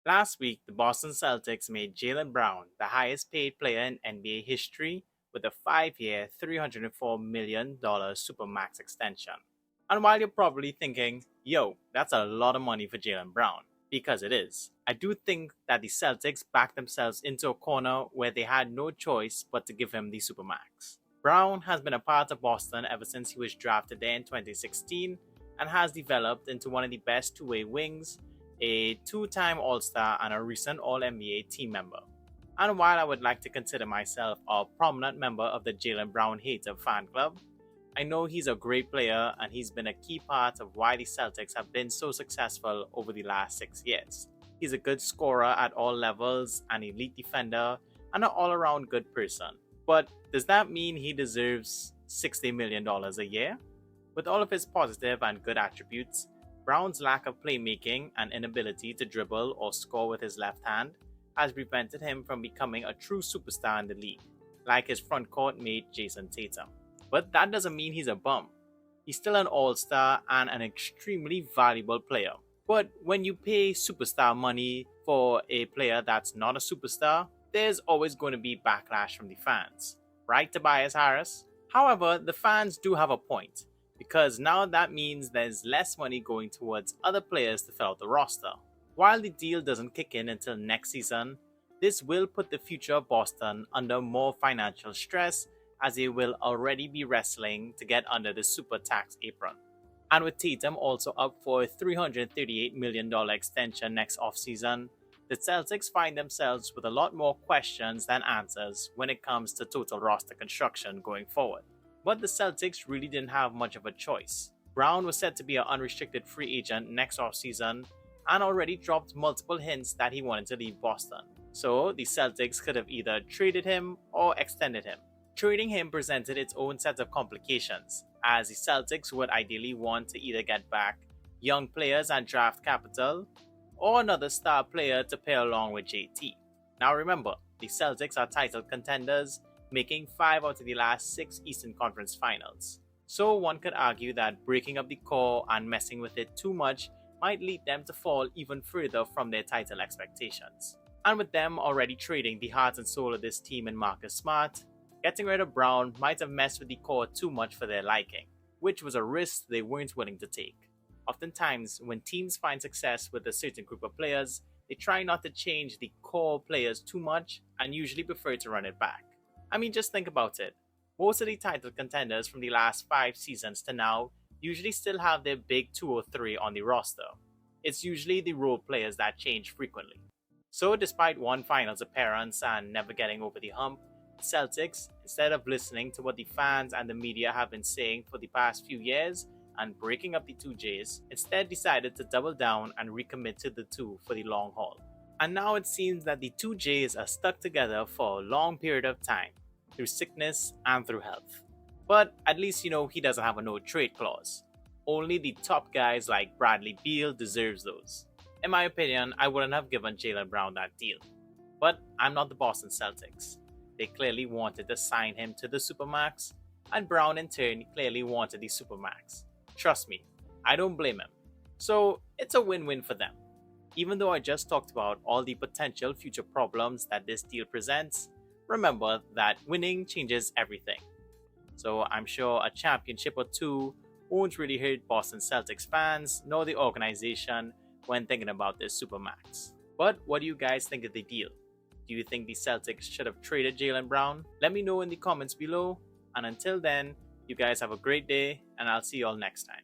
Last week, the Boston Celtics made Jaylen Brown the highest paid player in NBA history with a 5-year, $304 million Supermax extension. And while you're probably thinking, yo, that's a lot of money for Jaylen Brown, because it is, I do think that the Celtics backed themselves into a corner where they had no choice but to give him the Supermax. Brown has been a part of Boston ever since he was drafted there in 2016 and has developed into one of the best two-way wings, a two-time All-Star and a recent All-NBA team member. And while I would like to consider myself a prominent member of the Jaylen Brown hater fan club, I know he's a great player and he's been a key part of why the Celtics have been so successful over the last 6 years. He's a good scorer at all levels, an elite defender, and an all-around good person. But does that mean he deserves $60 million a year? With all of his positive and good attributes, Brown's lack of playmaking and inability to dribble or score with his left hand has prevented him from becoming a true superstar in the league, like his frontcourt mate Jayson Tatum. But that doesn't mean he's a bum. He's still an all-star and an extremely valuable player. But when you pay superstar money for a player that's not a superstar, there's always going to be backlash from the fans. Right, Tobias Harris? However, the fans do have a point, because now that means there's less money going towards other players to fill out the roster. While the deal doesn't kick in until next season, this will put the future of Boston under more financial stress, as they will already be wrestling to get under the super tax apron. And with Tatum also up for a $338 million extension next offseason, the Celtics find themselves with a lot more questions than answers when it comes to total roster construction going forward. But the Celtics really didn't have much of a choice. Brown was set to be an unrestricted free agent next offseason and already dropped multiple hints that he wanted to leave Boston. So the Celtics could have either traded him or extended him. Trading him presented its own set of complications, as the Celtics would ideally want to either get back young players and draft capital, or another star player to pair along with JT. Now remember, the Celtics are title contenders, making 5 out of the last 6 Eastern Conference Finals. So one could argue that breaking up the core and messing with it too much might lead them to fall even further from their title expectations. And with them already trading the heart and soul of this team in Marcus Smart, getting rid of Brown might have messed with the core too much for their liking, which was a risk they weren't willing to take. Oftentimes, when teams find success with a certain group of players, they try not to change the core players too much and usually prefer to run it back. I mean, just think about it. Most of the title contenders from the last 5 seasons to now usually still have their big 2 or 3 on the roster. It's usually the role players that change frequently. So despite one finals appearance and never getting over the hump, the Celtics, instead of listening to what the fans and the media have been saying for the past few years and breaking up the 2Js, instead decided to double down and recommit to the 2 for the long haul. And now it seems that the 2Js are stuck together for a long period of time, through sickness and through health. But at least he doesn't have a no trade clause. Only the top guys like Bradley Beal deserves those. In my opinion, I wouldn't have given Jaylen Brown that deal. But I'm not the Boston Celtics. They clearly wanted to sign him to the Supermax, and Brown in turn clearly wanted the Supermax. Trust me, I don't blame him. So it's a win-win for them. Even though I just talked about all the potential future problems that this deal presents, remember that winning changes everything. So I'm sure a championship or 2 won't really hurt Boston Celtics fans nor the organization when thinking about this Supermax. But what do you guys think of the deal? Do you think the Celtics should have traded Jaylen Brown? Let me know in the comments below. And until then, you guys have a great day, and I'll see you all next time.